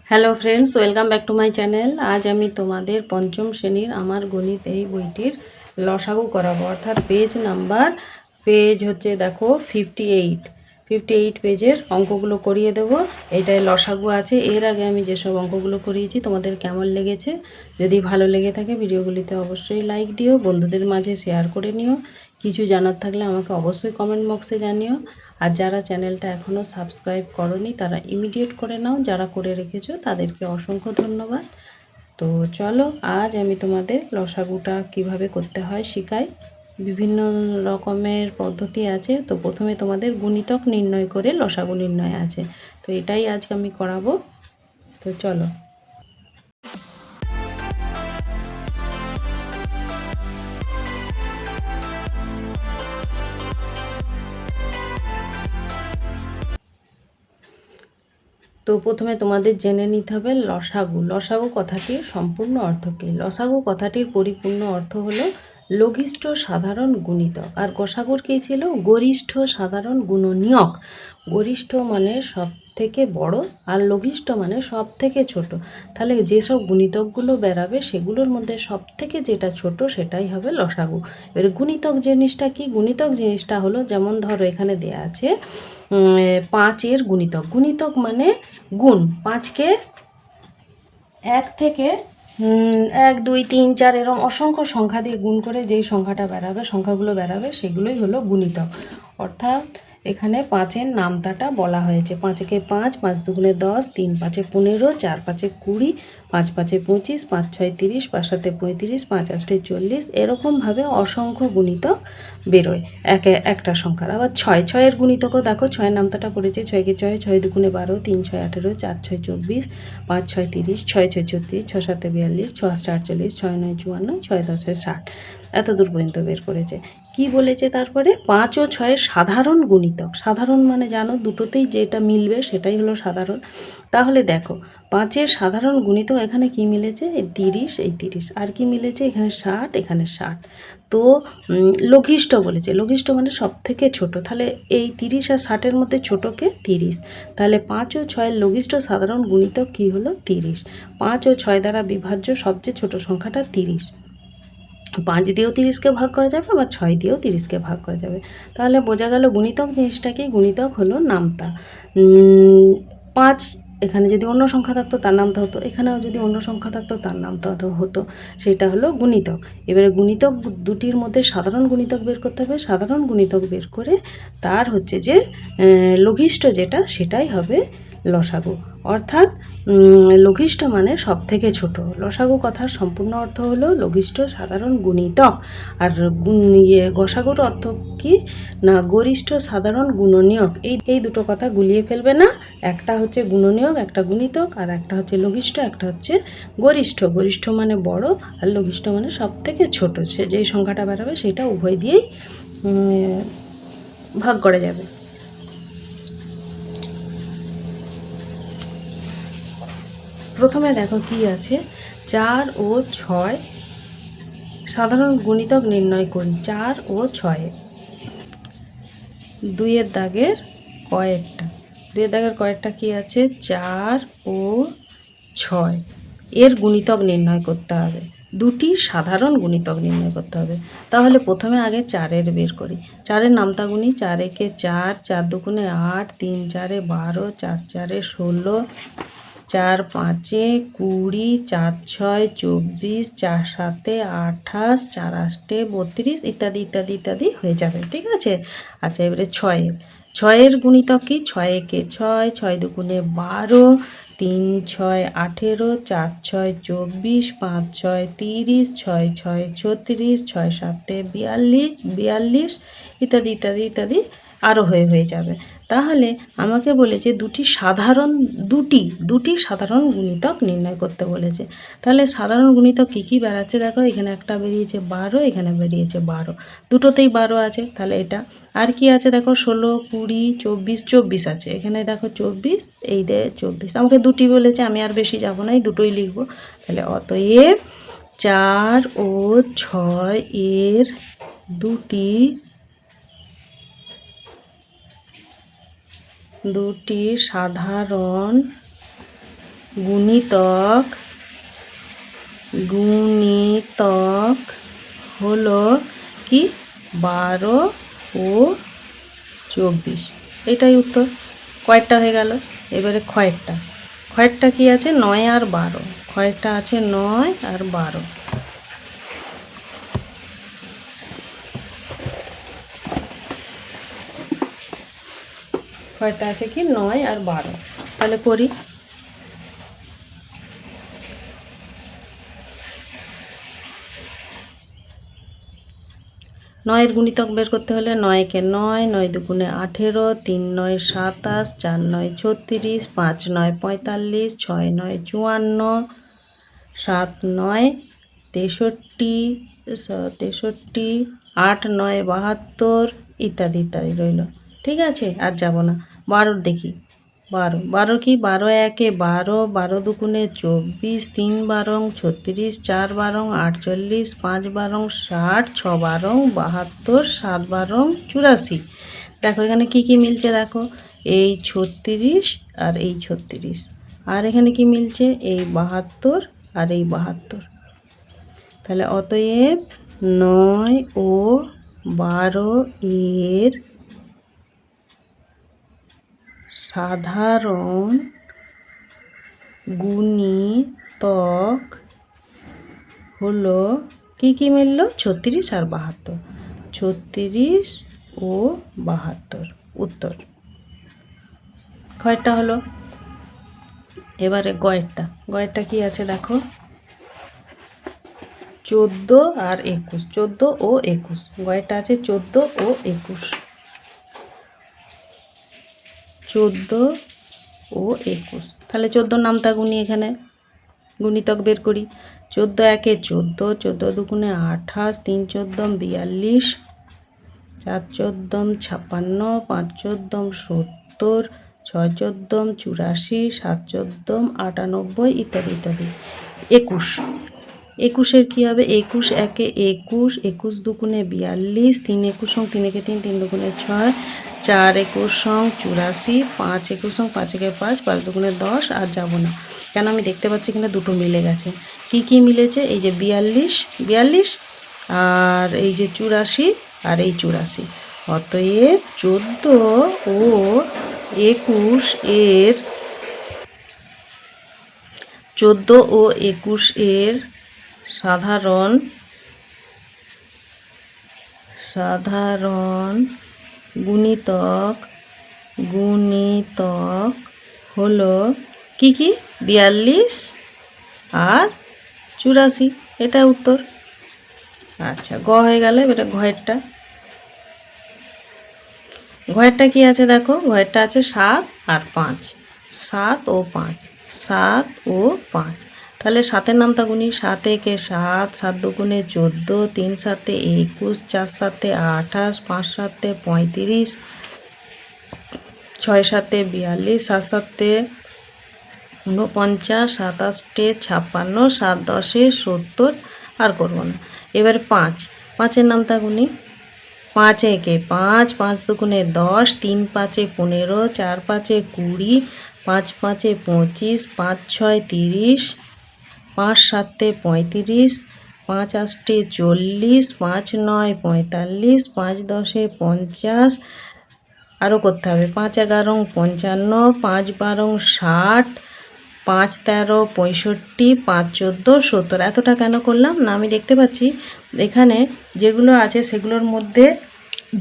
Hello friends, welcome back to my channel. আজ আমি তোমাদের পঞ্চম শ্রেণীর আমার গণিত এই বইটির লসাগু করাবো, অর্থাৎ পেজ হচ্ছে দেখো 58 পেজের অঙ্কগুলো করিয়ে দেবো। এটাই লসাগু আছে। এর আগে আমি যেসব অঙ্কগুলো করিয়েছি তোমাদের কেমন লেগেছে, যদি ভালো লেগে থাকে ভিডিওগুলিতে অবশ্যই লাইক দিও, বন্ধুদের মাঝে শেয়ার করে নিও। কিছু জানার থাকলে আমাকে অবশ্যই কমেন্ট বক্সে জানিও। আর যারা চ্যানেলটা এখনও সাবস্ক্রাইব করনি তারা ইমিডিয়েট করে নাও, যারা করে রেখেছো তাদেরকে অসংখ্য ধন্যবাদ। তো চলো, আজ আমি তোমাদের লসাগুটা কিভাবে করতে হয় শেখাই। বিভিন্ন রকমের পদ্ধতি আছে। তো প্রথমে তোমাদের গুণিতক নির্ণয় করে লসাগু নির্ণয় আছে, তো এটাই আজকে আমি করাবো। তো চলো। তো প্রথমে তোমাদের জেনে নিতে হবে লসাগু কথাটির সম্পূর্ণ অর্থ কী। লসাগু কথাটির পরিপূর্ণ অর্থ হলো লঘিষ্ঠ সাধারণ গুণিতক। আর গসাগুর কী ছিল? গরিষ্ঠ সাধারণ গুণনীয়ক। গরিষ্ঠ মানে সব থেকে বড়, আর লঘিষ্ঠ মানে সব থেকে ছোট। তাহলে যেসব গুণিতকগুলো বেরাবে সেগুলোর মধ্যে সব থেকে যেটা ছোট সেটাই হবে লসাগু। এবার গুণিতক জিনিসটা কি? গুণিতক জিনিসটা হলো, যেমন ধরো এখানে দেয়া আছে 5-এর গুণিতক। গুণিতক মানে গুণ। 5কে 1 থেকে 1 2 3 4 এরকম অসংখ্য সংখ্যা দিয়ে গুণ করে যেই সংখ্যাগুলো বেরাবে সেগুলোই হলো গুণিতক। অর্থাৎ এখানে 5-এর নামতাটা বলা হয়েছে। 5-একে 5, 5 দুগুণে 10, 3 5-এ 15, 4 5-এ 20, 5 5-এ 25, 5 6-এ 30, 5 7-এ 35, 5 8-এ 40, এরকমভাবে অসংখ্য গুণিতক বেরোয় একটা সংখ্যার। আবার 6-এর গুণিতকও দেখো, 6-এর নামতাটা করেছে। 6-কে 6, 6 দুগুণে 12, 3 6 18, 4 6 24, 5 6 30, 6 6 36, 6 7 42, 6 8 48, 6 9 54, 6 10 60, এত দূর পর্যন্ত বের করেছে। কি বলেছে তারপরে? 5 ও 6-এর সাধারণ গুণিতক। সাধারণ মানে জানো, দুটোতেই যেটা মিলবে সেটাই হলো সাধারণ। তাহলে দেখো, 5-এর সাধারণ গুণিতক এখানে কি মিলেছে? এই 30, এই 30। আর কি মিলেছে? এখানে 60, এখানে 60। তো লঘিষ্ঠ বলেছে। লঘিষ্ঠ মানে সব থেকে ছোট। তাহলে এই 30 আর 60-এর মধ্যে ছোটকে 30। তাহলে 5 ও 6-এর লঘিষ্ঠ সাধারণ গুণিতক কি হলো? 30। 5 ও 6 দ্বারা বিভাজ্য সবচেয়ে ছোট সংখ্যাটা 30। 5 দিয়েও 30-কে ভাগ করা যাবে, আবার 6 দিয়েও 30-কে ভাগ করা যাবে। তাহলে বোঝা গেল গুণিতক জিনিসটা কি। গুণিতক হলো নামতা। 5 এখানে যদি অন্য সংখ্যা থাকতো তার নামতা হতো, এখানেও যদি অন্য সংখ্যা থাকতো তার নামতা হতো। সেটা হলো গুণিতক। এবারে গুণিতক দুটির মধ্যে সাধারণ গুণিতক বের করতে হবে। সাধারণ গুণিতক বের করে তার হচ্ছে যে লঘিষ্ঠ যেটা, সেটাই হবে লসাগু। অর্থাৎ লঘিষ্ঠ মানে সব থেকে ছোট। লসাগু কথার সম্পূর্ণ অর্থ হলো লঘিষ্ঠ সাধারণ গুণিতক। আর গসাগুর অর্থ কি না? গরিষ্ঠ সাধারণ গুণনীয়ক। এই দুটো কথা গুলিয়ে ফেলবে না। একটা হচ্ছে গুণনীয়ক, একটা গুণিতক, আর একটা হচ্ছে লঘিষ্ঠ, একটা হচ্ছে গরিষ্ঠ। গরিষ্ঠ মানে বড়, আর লঘিষ্ঠ মানে সব থেকে ছোট। সে যেই সংখ্যাটা বেরোবে সেটা উভয় দিয়েই ভাগ করা যাবে। প্রথমে দেখো কি আছে, 4 ও 6 সাধারণ গুণিতক নির্ণয় করি। 4 ও 6, 2-এর দাগের কয়েকটা। 2-এর দাগের কয়েকটা কি আছে? 4 ও 6 এর গুণিতক নির্ণয় করতে হবে। দুটি সাধারণ গুণিতক নির্ণয় করতে হবে। তাহলে প্রথমে আগে 4-এর বের করি। 4-এর নামতা গুণি। 4 একে 4, 4 দুগুণে 8, 3 4-এ 12, 4 4-এ 16, 4 5-এ 20, 4 6-এ 24, 4 7-এ 28, 4 8-এ 32, ইত্যাদি ইত্যাদি ইত্যাদি হয়ে যাবে। ঠিক আছে। আচ্ছা, এবারে 6-এর গুণিতক কি? 6 একে 6, 6 দুগুণে 12, 3 6 18, 4 6 24, 5 6 30, 6 6 36, 6 7-এ 42, ইত্যাদি ইত্যাদি ইত্যাদি আরও হয়ে যাবে। তাহলে আমাকে বলেছে দুটি সাধারণ গুণিতক নির্ণয় করতে বলেছে। তাহলে সাধারণ গুণিতক কী কী বেরাচ্ছে দেখো, এখানে একটা বেরিয়েছে 12, এখানে বেরিয়েছে 12, দুটোতেই 12 আছে। তাহলে এটা। আর কি আছে দেখো, 16 20 24, 24 আছে। এখানে দেখো 24, এই 24। আমাকে দুটি বলেছে, আমি আর বেশি যাব না, এই দুটোই লিখবো। তাহলে অতএব 4 ও 6 এর দুটি সাধারণ গুণিতক গুণিতক হলো কি 12 ও 24। এটাই উত্তর। কয়েকটা হয়ে গেল। এবারে ক্ষয়েরটা। ক্ষয়েরটা কি আছে 9 আর 12। ক্ষয়েরটা আছে 9 আর 12। ক্ষয়েরটা আছে কি 9 আর 12। তাহলে করি। 9 গুণিতক বের করতে হলে 9 কে 9, 9 দুগুণে 18, 3 9 27, 4 9 36, 5 9 45, 6 9 54, 7 9 63, 8 9 72 ইত্যাদি ইত্যাদি রইল। ঠিক আছে, আর যাব না। 12 দেখি। 12 কি 12 একে 12, 12 দুগুণে 24, 3 12 36, 4 12 48, 5 12 60, 6 12 72, 7 12 84। দেখো এখানে কি কি মিলছে, দেখো এই 36 আর এই 36। আর এখানে কি মিলছে, এই 72 আর এই 72। তাহলে অতএব 9 ও 12 এর সাধারণ গুণিতক হলো কি কি মিলল, 36 আর 72। 36 ও 72 উত্তর। ক্ষয়টা হলো। এবারে গয়েরটা। গয়েরটা কি আছে দেখো, 14 আর 21। 14 ও 21। গয়েরটা আছে 14 ও 21। 14 ও 21। তাহলে 14 নামটা গুনি, এখানে গুণিতক বের করি। 14 একে 14, 14 দুগুণে 28, 3 14 42, 4 14 56, 5 14 70, 6 14 84, 7 14 98 ইত্যাদি ইত্যাদি। 21। 21-এর কী হবে, 21 একে 21, 21 দুগুণে 42, 3 21 3 একে 3, 3 দুগুণে 6, 4 21 84, 5 21 5 একে 5, 5 দুগুণে 10। আর যাব না, কেন আমি দেখতে পাচ্ছি এখানে দুটো মিলে গেছে। কি কি মিলেছে, এই যে 42 আর এই যে 84 আর এই 84। অতএব 14 ও 21 এর 14 ও 21 এর সাধারণ গুণিতক হলো কি কি, 42 আর 84। এটা উত্তর। আচ্ছা, গ হয়ে গেলে এটা ঘয়েরটা। ঘয়েরটা কি আছে দেখো, ঘয়েরটা আছে 7 আর 5। 7 ও 5, 7 ও 5। তাহলে 7-এর নামটা গুনি। 7 একে 7, 7 দুগুণে 14, 3 7 21, 4 7 28, 5 7 35, 6 7 42, 7 7 49, 7 8 56, 7 10 70। আর করবো না। এবার 5। 5-এর নামটা গুনি। 5 একে 5, 5 দুগুণে 10, 3 5 15, 4 5 20, 5 5 25, 5 6 30, 5 7 35, 5 8 40, 5 9 45, 5 10 50। আরও করতে হবে। 5 11 55, 5 12 60, 5 13 65, 5 14 70। এতটা কেন করলাম না, আমি দেখতে পাচ্ছি এখানে যেগুলো আছে সেগুলোর মধ্যে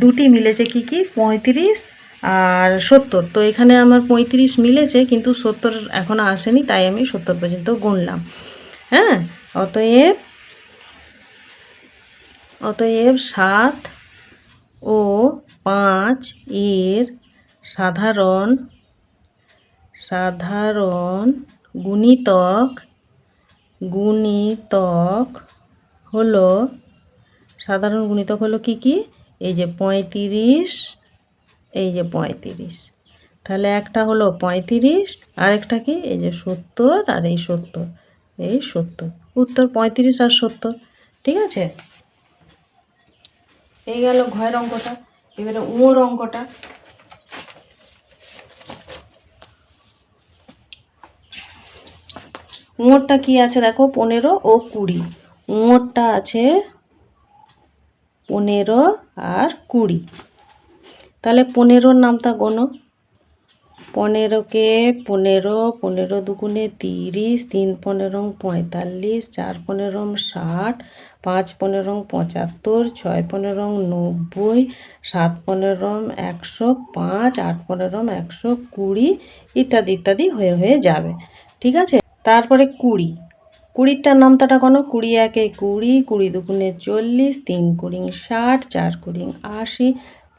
দুটি মিলেছে। কি কি, 35 আর 70। তো এখানে আমার 35 মিলেছে, কিন্তু 70 এখনও আসেনি, তাই আমি 70 পর্যন্ত গুনলাম। হ্যাঁ, অতএব 7 ও 5 এর সাধারণ গুণিতক হলো কি কি, এই যে 35, এই যে 35। তাহলে একটা হলো 35, আরেকটা কি, এই যে 70 আর এই 70, এই 70। উত্তর 35 আর 70। ঠিক আছে, এই গেল ঘয়ের অঙ্কটা। এবারে উঁর অঙ্কটা। উঁয়োরটা কি আছে দেখো 15 ও 20, উঁয়োরটা আছে 15 আর 20। তাহলে 15-র নামটা গোনো। 15কে 15, 15 দুগুণে 30, 3 15 45, 4 15 60, 5 15 75, 6 15 90, 7 15 105, 8 15 120 ইত্যাদি ইত্যাদি হয়ে হয়ে যাবে। ঠিক আছে, তারপরে 20, 20টার নামটা কোনো। 20 একে 20, 20 দুগুণে 40, 3 20 60, 4 20 80,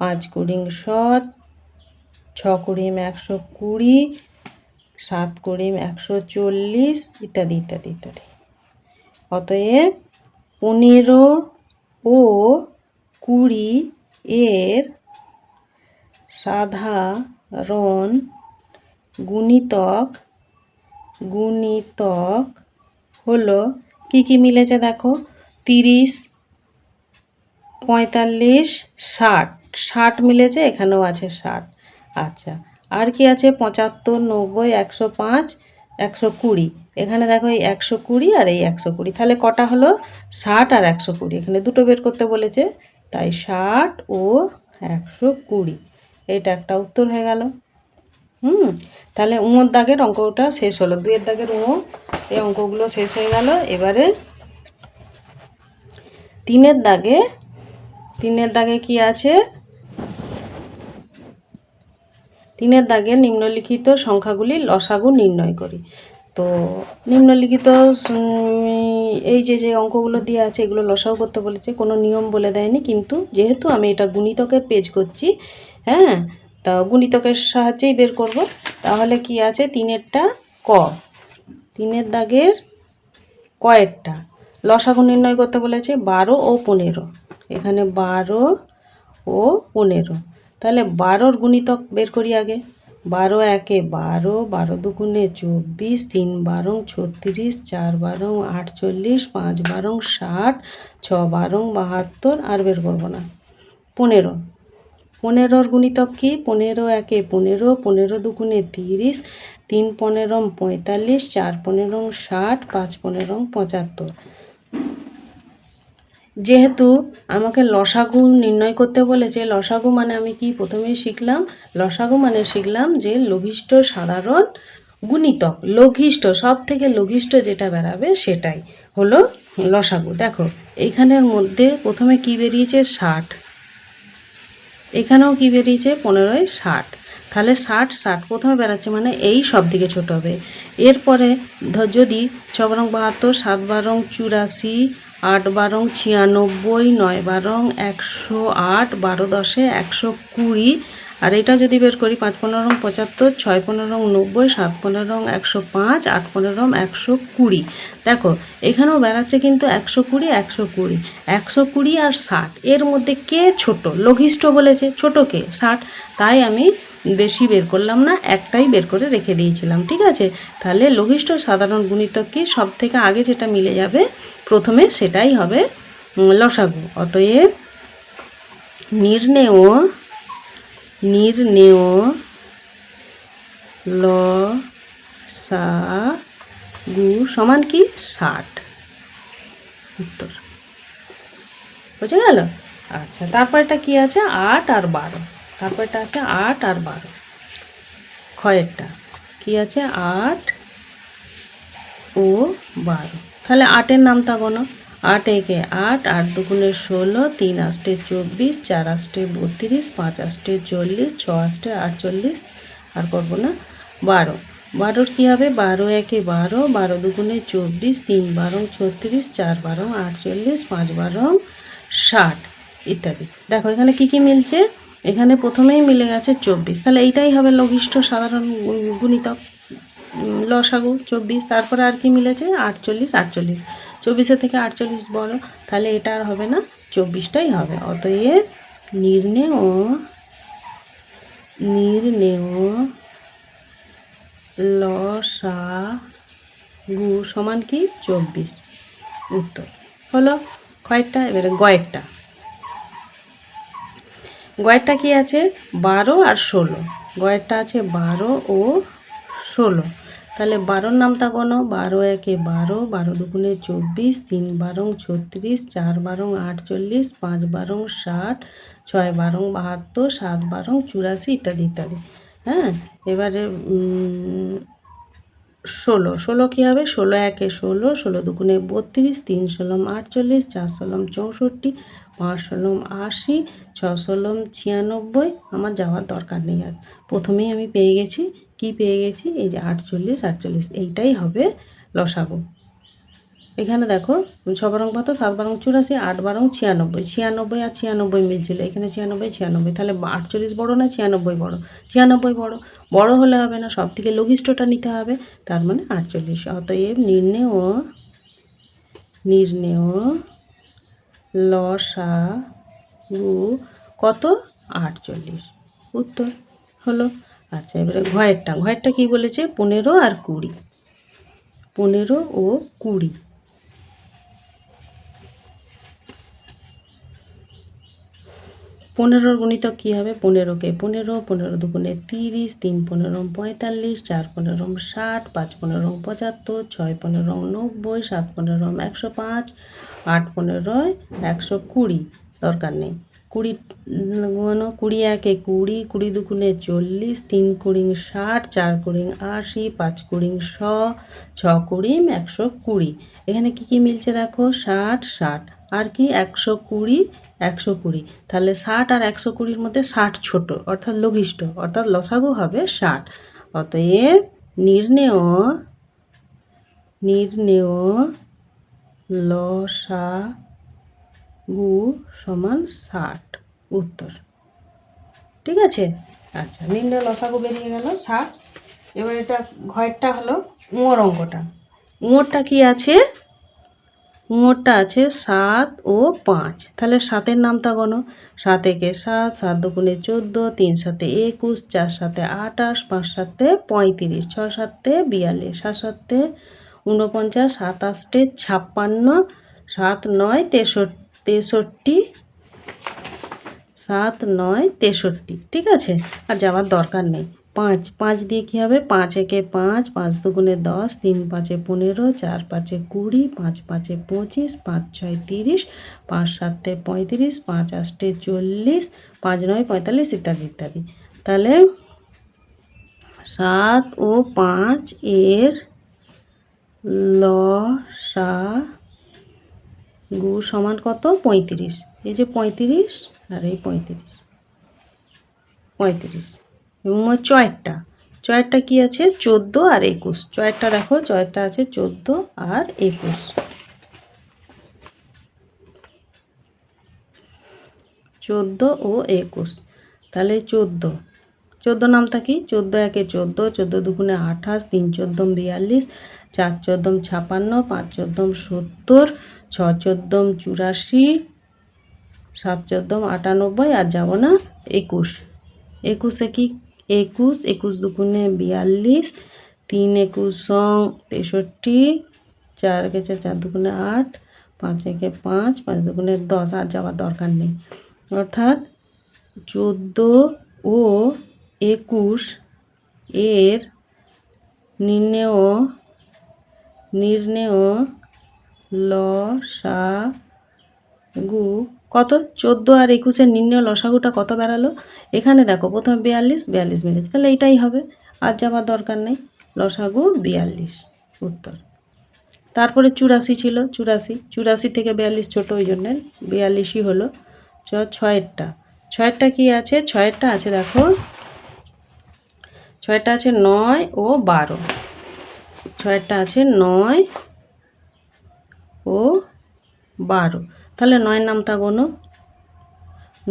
5 20 100, 6 20 120, 7 20 140 ইত্যাদি ইত্যাদি ইত্যাদি। অতএব 15 ও 20 এর সাধারণ গুণিতক হলো কি কি মিলেছে দেখো। 30, 45, 60, 60 মিলেছে, এখানেও আছে 60। আচ্ছা, আর কি আছে 75, 90, 105, 120, এখানে দেখো এই 120 আর এই 120, তাহলে কটা হলো 60 আর 120, এখানে দুটো বের করতে বলেছে, তাই 60 ও 120, এটা একটা উত্তর হয়ে গেল। তাহলে উঁয়োর দাগের অঙ্কটা শেষ হলো, 2-এর দাগের উঁয়ো এই অঙ্কগুলো শেষ হয়ে গেল। এবারে 3-এর দাগে কি আছে, 3-এর দাগে নিম্নলিখিত সংখ্যাগুলির লসাগু নির্ণয় করি। তো নিম্নলিখিত এই যে যে অঙ্কগুলো দিয়ে আছে এগুলো লসাগু করতে বলেছে, কোনো নিয়ম বলে দেয়নি, কিন্তু যেহেতু আমি এটা গুণিতকের পেজ করছি, হ্যাঁ, তা গুণিতকের সাহায্যেই বের করব। তাহলে কি আছে 3-এরটা ক, 3-এর দাগের কয়েরটা লসাগু নির্ণয় করতে বলেছে 12 ও 15, এখানে 12 ও 15, তাহলে 12-র গুণিতক বের করি আগে। 12 একে 12, 12 দুগুণে 24, 3 12 36, 4 12 48, 5 12 60, 6 12 72, আর বের করবো না। 15, 15-র গুণিতক কি, 15 একে 15, 15 দুগুণে 30, 3 15 45, 4 15 60, 5 15 75। যেহেতু আমাকে লসাগু নির্ণয় করতে বলেছে, লসাগু মানে আমি কি প্রথমেই শিখলাম, লসাগু মানে শিখলাম যে লঘিষ্ঠ সাধারণ গুণিতক, লঘিষ্ঠ সব থেকে লঘিষ্ঠ যেটা বেরাবে সেটাই হলো লসাগু। দেখো এইখানের মধ্যে প্রথমে কি বেরিয়েছে 60, এখানেও কি বেরিয়েছে 15 60, তাহলে 60 60 প্রথমে বেরাচ্ছে মানে এই সব দিকে ছোট হবে। এরপরে যদি 6 বারং 72, 7 বারং 84, 8 বারং 96, 9 বারং 108, 12 10 120, আর এটা যদি বের করি 5 15 75, 6 15 90, 7 15 105, 8 15 120। দেখো এখানেও বেড়াচ্ছে কিন্তু 120 120, 120 আর 60, এর মধ্যে কে ছোট, লঘিষ্ঠ বলেছে, ছোট কে 60, তাই আমি বেশি বের করলাম না, একটাই বের করে রেখে দিয়েছিলাম। ঠিক আছে, তাহলে লঘিষ্ঠ সাধারণ গুণিতক কি, সব থেকে আগে যেটা মিলে যাবে প্রথমে সেটাই হবে লসাগু। অতএব নির্ণেয় লসাগু সমান কি 60, উত্তর বুঝে গেল। আচ্ছা, তারপরটা কি আছে 8 আর 12, তারপরটা আছে 8 আর 12, ক্ষয়েরটা কি আছে 8 ও 12, তাহলে 8-এর নামটা গোনো। 8 একে 8, 8 দুগুণে 16, 3 8 24, 4 8 32, 5 8 40, 6 8 48, আর করবো না। 12, 12-র কী হবে 12 একে 12, 12 দুগুণে 24, 3 12 36, 4 12 48, 5 12 60 ইত্যাদি। দেখো এখানে কি কি মিলছে, এখানে প্রথমেই মিলে গেছে 24, তাহলে এইটাই হবে লঘিষ্ঠ সাধারণ গুণিতক লসাগু 24। তারপরে আর কি মিলেছে 48, 48, 24-এর থেকে 48 বড়, তাহলে এটা আর হবে না, 24টাই হবে। অতএব নির্ণেয় লসাগু সমান কি 24, উত্তর হলো কয়েকটা। এবারে গয়েরটা কি আছে 12 আর 16, গয়েরটা আছে 12 ও 16, তাহলে 12-র নামতা গণো। 12 একে 12, 12 দুগুণে 24, 3 12 36, 4 12 48, 5 12 60, 6 12 72, 7 12 84 ইত্যাদি ইত্যাদি। হ্যাঁ, এবারে 16 কী হবে? 16 একে 16, 16 দুগুণে 32, 3 16 48, 4 16 64, 5 16 80, 6 16 96। আমার যাওয়ার দরকার নেই আর, প্রথমেই আমি পেয়ে গেছি। কি পেয়ে গেছি? এই যে 48 48, এইটাই হবে লসাগু। এখানে দেখো 6 বারং কত, 7 বারং 84, 8 বারং 96, 96 আর 96 মিলছিল, এখানে 96 96, তাহলে 48 বড় না 96 বড়? 96 বড়। বড় হলে হবে না, সব থেকে লঘিষ্ঠটা নিতে হবে, তার মানে 48। অতএব নির্ণেয় লসাগু কত? 48। উত্তর হলো। আচ্ছা, এবারে ঘয়েরটা কি বলেছে? 15 আর 20। 15 ও 20। 15-র গুণিতক কী হবে? 15কে 15, 15 দুগুণে 30, 3 15 45, 4 15 60, 5 15 75, 6 15 90, 7 15 105, 8 15 120। দরকার নেই। 20 20 একে 20, 20 দুগুণে 40, 3 20 60, 4 20 80, 5 20 100, 6 20 120। এখানে কি মিলছে দেখো? 60 60 আর কি 120 120। তাহলে 60 আর 120-র মধ্যে 60 ছোট, অর্থাৎ লঘিষ্ঠ, অর্থাৎ লসাগু হবে 60। অতএব নির্ণেয় লসাগু সমান 60। উত্তর। ঠিক আছে। আচ্ছা, নির্ণেয় লসাগু বেরিয়ে গেল 60। এবার এটা ঘয়েরটা হলো উঁয়োর অঙ্কটা। উঁয়োরটা কি আছে? উঁয়োরটা আছে 7 ও 5। তাহলে 7-এর নামতা গণো। 7 একে 7, 7 দুগুণে 14, 3 7 21, 4 7 28, 5 7 35, 6 7 42, 7 7 49, 7 8 56, 7 9 63, 7 9 63। ঠিক আছে, আর যাওয়ার দরকার নেই। 5 দিয়ে কী হবে? 5 একে 5, 5 দুগুণে 10, 3 5 15, 4 5 20, 5 5 25, 5 6 30, 5 7 35, 5 8 40, 5 9 45 ইত্যাদি ইত্যাদি। তাহলে 7 ও 5 এর লসাগু সমান কত? 35। এই যে 35 আর এই 35, 35। এবং চয়েরটা কি আছে? 14 আর 21। চয়েরটা দেখো, চয়েরটা আছে 14 আর 21। 14 ও 21। তাহলে 14 নামটা কি? 14 একে 14, 14 দুগুণে 28, 3 14 42, 4 14 56, 5 14 70, 6 14 84, 7 14 98, আর যাব না 21। 21-এ কি? 21 দুগুণে 42, 3 21 63, 4 একে 4, 4 দুগুণে 8, 5 একে 5, 5 দুগুণে 10। আর যাওয়ার দরকার নেই। অর্থাৎ 14 ও 21 এর নির্ণেয় লসাগু কত? 14 আর 21-এর নির্ণেয় লসাগুটা কত বেরালো? এখানে দেখো, প্রথমে 42 মিলেছে, তাহলে এইটাই হবে, আর যাবার দরকার নেই। লসাগু 42। উত্তর। তারপরে 84 ছিল, 84 থেকে 42 ছোট, ওই জন্যে 42ই হলো। ছয়েরটা কি আছে? ছয়েরটা আছে দেখো, ছয়েরটা আছে 9 ও 12। ছয়েরটা আছে 9 ও 12। তাহলে 9-এর নামতা গোনো।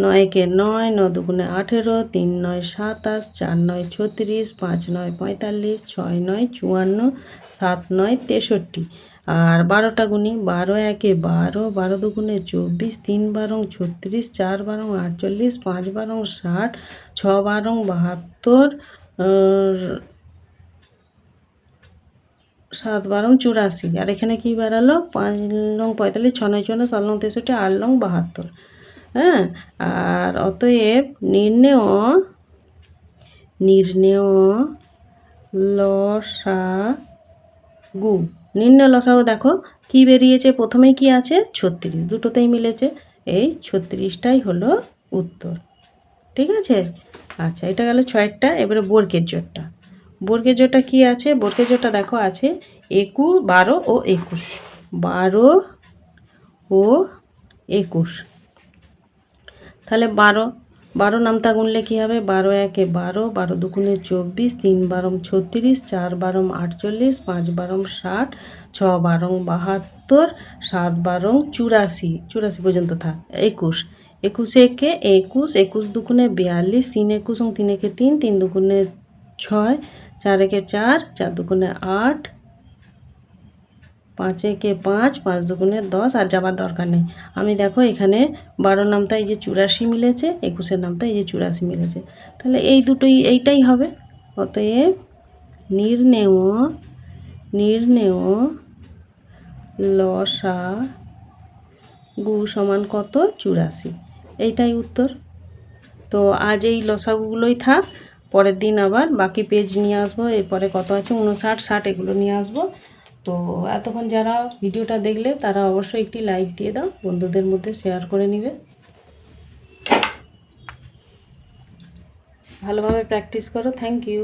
9 একে 9, 9 দুগুণে 18, 3 9 27, 4 9 36, 5 9 45, 6 9 54, 7 9 63। আর 12টা গুণি। 12 একে 12, 12 দুগুণে 24, 3 12 36, 4 12 48, 5 12 60, 6 12 72, 7 12 84। আর এখানে কি বেরালো? 5 9 45, 6 9 54, 7 9 63, 8 9 72। হ্যাঁ, আর অতএব নির্ণেয় লসাগু। নির্ণয় লসাগু দেখো কি বেরিয়েছে, প্রথমেই কি আছে 36, দুটোতেই মিলেছে, এই 36টাই হলো উত্তর। ঠিক আছে, আচ্ছা এটা গেল 6টা। এবারে বর্গের জোড়টা। বর্গের জোড়টা কী আছে, বর্গের জোড়টা দেখো আছে 12 ও 21, 12 ও 21। তাহলে 12 নামতা গুনলে কী হবে, 12 একে 12, 12 দুগুণে 24, 3 বারং 36, 4 বারং 48, 5 বারং 60, 6 বারং 72, 7 বারং 84, 84 পর্যন্ত থাক। 21, 21 একে 21, 21 দুগুণে 42, 3 21 এবং 3 একে 3, 3 দুগুণে 6, 4 একে 4, 4 দুগুণে 8, 5 একে 5, 5 দুগুণে 10, আর যাবার দরকার নেই। আমি দেখো এখানে 12 নামটা এই যে 84 মিলেছে, 21-এর নামটা এই যে 84 মিলেছে, তাহলে এই দুটোই এইটাই হবে। অতএব নির্ণেয় লসাগু সমান কত, 84, এইটাই উত্তর। তো আজ এই লসাগুগুলোই থাক, পরের দিন আবার বাকি পেজ নিয়ে আসবো। এরপরে কত আছে 59, 60 এগুলো নিয়ে আসবো। তো এতক্ষণ যারা ভিডিওটা দেখলে তারা অবশ্যই একটি লাইক দিয়ে দাও, বন্ধুদের মধ্যে শেয়ার করে নিবে। ভালোভাবে প্র্যাকটিস করো। Thank you.